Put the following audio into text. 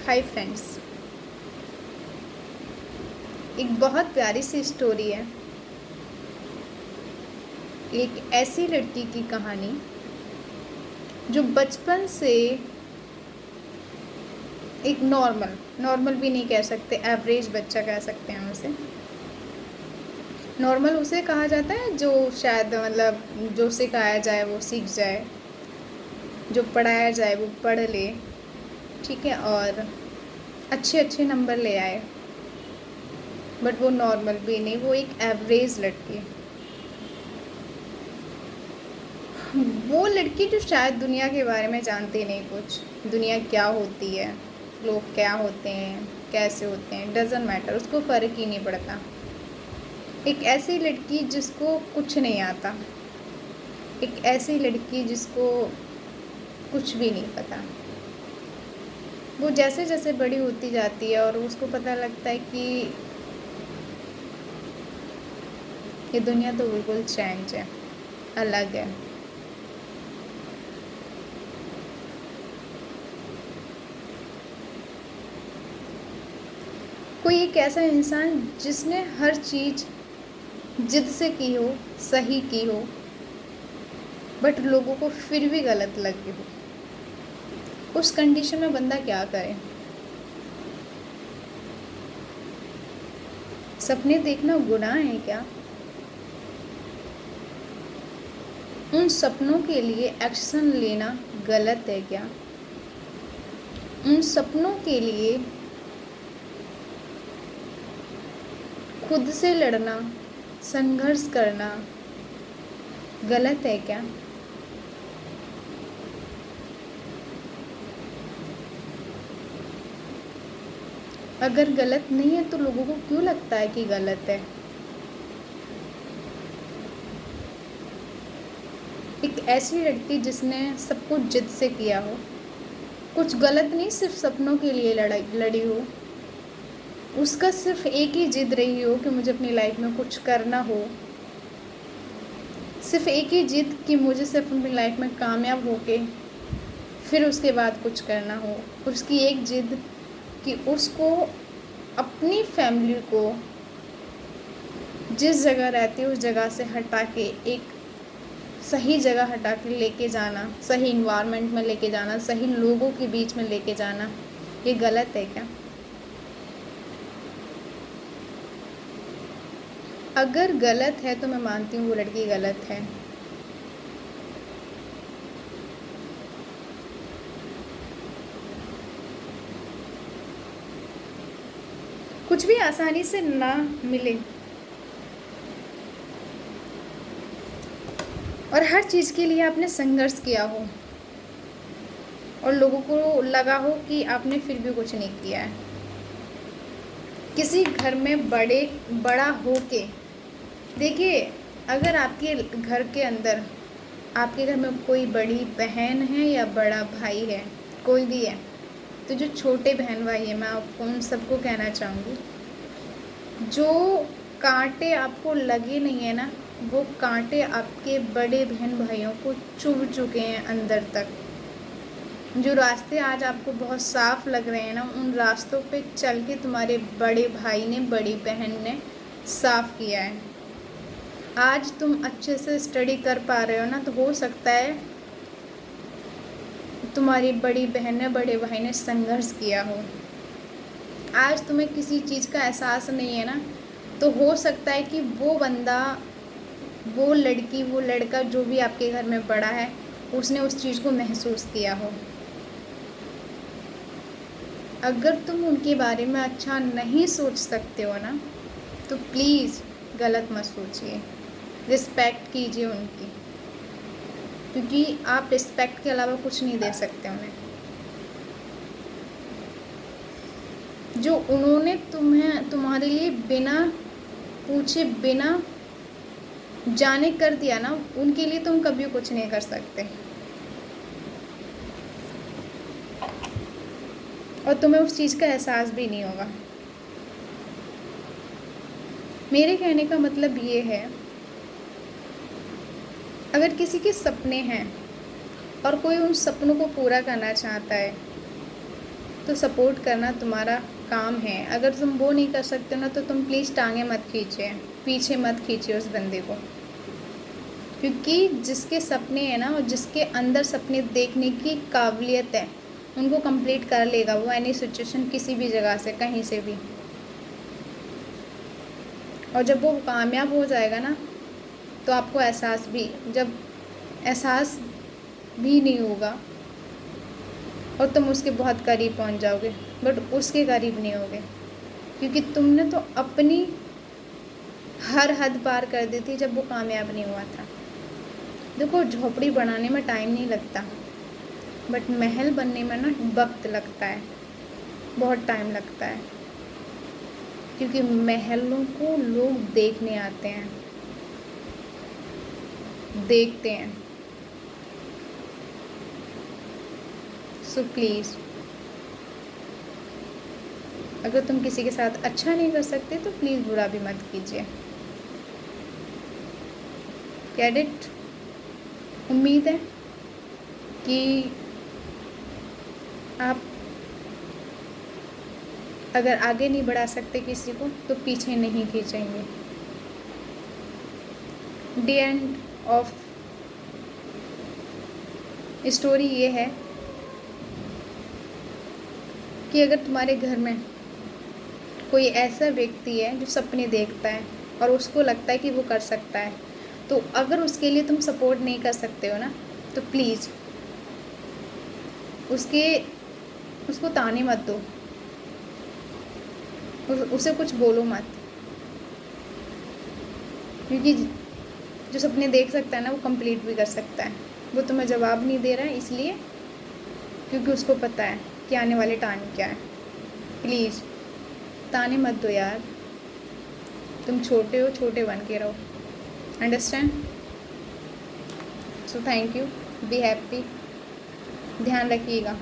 Hi friends. एक बहुत प्यारी सी स्टोरी है। एक ऐसी लड़की की कहानी जो बचपन से एक नॉर्मल भी नहीं कह सकते, एवरेज बच्चा कह सकते हैं उसे। नॉर्मल उसे कहा जाता है जो शायद जो सिखाया जाए वो सीख जाए, जो पढ़ाया जाए वो पढ़ ले, ठीक है, और अच्छे अच्छे नंबर ले आए। बट वो नॉर्मल भी नहीं, वो एक एवरेज लड़की। वो लड़की जो शायद दुनिया के बारे में जानती नहीं कुछ, दुनिया क्या होती है, लोग क्या होते हैं, कैसे होते हैं, डजेंट मैटर, उसको फ़र्क ही नहीं पड़ता। एक ऐसी लड़की जिसको कुछ नहीं आता, एक ऐसी लड़की जिसको कुछ भी नहीं पता। वो जैसे जैसे बड़ी होती जाती है और उसको पता लगता है कि ये दुनिया तो बिल्कुल चेंज है, अलग है। कोई एक ऐसा इंसान जिसने हर चीज़ जिद से की हो, सही की हो, बट लोगों को फिर भी गलत लगी हो। उस कंडीशन में बंदा क्या करे? सपने देखना गुनाह है क्या? उन सपनों के लिए एक्शन लेना गलत है क्या? उन सपनों के लिए खुद से लड़ना, संघर्ष करना गलत है क्या? अगर गलत नहीं है तो लोगों को क्यों लगता है कि गलत है? एक ऐसी लड़की जिसने सब कुछ जिद से किया हो, कुछ गलत नहीं, सिर्फ सपनों के लिए लड़ी हो, उसका सिर्फ एक ही जिद रही हो कि मुझे अपनी लाइफ में कुछ करना हो, सिर्फ एक ही जिद कि मुझे सिर्फ अपनी लाइफ में कामयाब होके फिर उसके बाद कुछ करना हो। उसकी एक जिद कि उसको अपनी फैमिली को जिस जगह रहती है उस जगह से हटा के एक सही जगह हटा के लेके जाना, सही इन्वायरमेंट में लेके जाना, सही लोगों के बीच में लेके जाना, ये गलत है क्या? अगर गलत है तो मैं मानती हूँ वो लड़की गलत है। कुछ भी आसानी से ना मिले और हर चीज़ के लिए आपने संघर्ष किया हो और लोगों को लगा हो कि आपने फिर भी कुछ नहीं किया है। किसी घर में बड़ा हो के देखिए, अगर आपके घर के अंदर, आपके घर में कोई बड़ी बहन है या बड़ा भाई है, कोई भी है, तो जो छोटे बहन भाई है, मैं आपको उन सबको कहना चाहूँगी, जो कांटे आपको लगे नहीं है ना, वो कांटे आपके बड़े बहन भाइयों को चुभ चुके हैं अंदर तक। जो रास्ते आज आपको बहुत साफ लग रहे हैं ना, उन रास्तों पे चल के तुम्हारे बड़े भाई ने, बड़ी बहन ने साफ किया है। आज तुम अच्छे से स्टडी कर पा रहे हो ना, तो हो सकता है तुम्हारी बड़ी बहन ने, बड़े भाई ने संघर्ष किया हो। आज तुम्हें किसी चीज़ का एहसास नहीं है ना, तो हो सकता है कि वो बंदा, वो लड़की, वो लड़का, जो भी आपके घर में बड़ा है, उसने उस चीज़ को महसूस किया हो। अगर तुम उनके बारे में अच्छा नहीं सोच सकते हो ना, तो प्लीज़ गलत मत सोचिए, रिस्पेक्ट कीजिए उनकी, क्योंकि आप रिस्पेक्ट के अलावा कुछ नहीं दे सकते उन्हें। जो उन्होंने तुम्हारे लिए बिना पूछे, बिना जाने कर दिया ना, उनके लिए तुम कभी कुछ नहीं कर सकते और तुम्हें उस चीज़ का एहसास भी नहीं होगा। मेरे कहने का मतलब ये है, अगर किसी के सपने हैं और कोई उन सपनों को पूरा करना चाहता है, तो सपोर्ट करना तुम्हारा काम है। अगर तुम वो नहीं कर सकते हो ना, तो तुम प्लीज़ टांगे मत खींचे, पीछे मत खींचे उस बंदे को, क्योंकि जिसके सपने हैं ना और जिसके अंदर सपने देखने की काबिलियत है, उनको कंप्लीट कर लेगा वो एनी सिचुएशन, किसी भी जगह से, कहीं से भी। और जब वो कामयाब हो जाएगा ना, तो आपको एहसास भी नहीं होगा, और तुम उसके बहुत करीब पहुंच जाओगे, बट उसके करीब नहीं होगे, क्योंकि तुमने तो अपनी हर हद पार कर दी थी जब वो कामयाब नहीं हुआ था। देखो, झोपड़ी बनाने में टाइम नहीं लगता, बट महल बनने में ना वक्त लगता है, बहुत टाइम लगता है, क्योंकि महलों को लोग देखने आते हैं, देखते हैं। सो प्लीज़, अगर तुम किसी के साथ अच्छा नहीं कर सकते तो प्लीज़ बुरा भी मत कीजिए। Get it? उम्मीद है कि आप अगर आगे नहीं बढ़ा सकते किसी को, तो पीछे नहीं खींचेंगे। द एंड ऑफ स्टोरी ये है कि अगर तुम्हारे घर में कोई ऐसा व्यक्ति है जो सपने देखता है और उसको लगता है कि वो कर सकता है, तो अगर उसके लिए तुम सपोर्ट नहीं कर सकते हो ना, तो प्लीज़ उसको ताने मत दो, उसे कुछ बोलो मत, क्योंकि जो सपने देख सकता है ना, वो कंप्लीट भी कर सकता है। वो तुम्हें जवाब नहीं दे रहा है इसलिए क्योंकि उसको पता है कि आने वाले टाइम क्या है। प्लीज़ ताने मत दो यार, तुम छोटे हो, छोटे बन के रहो। Understand? So thank you, be happy, ध्यान रखिएगा।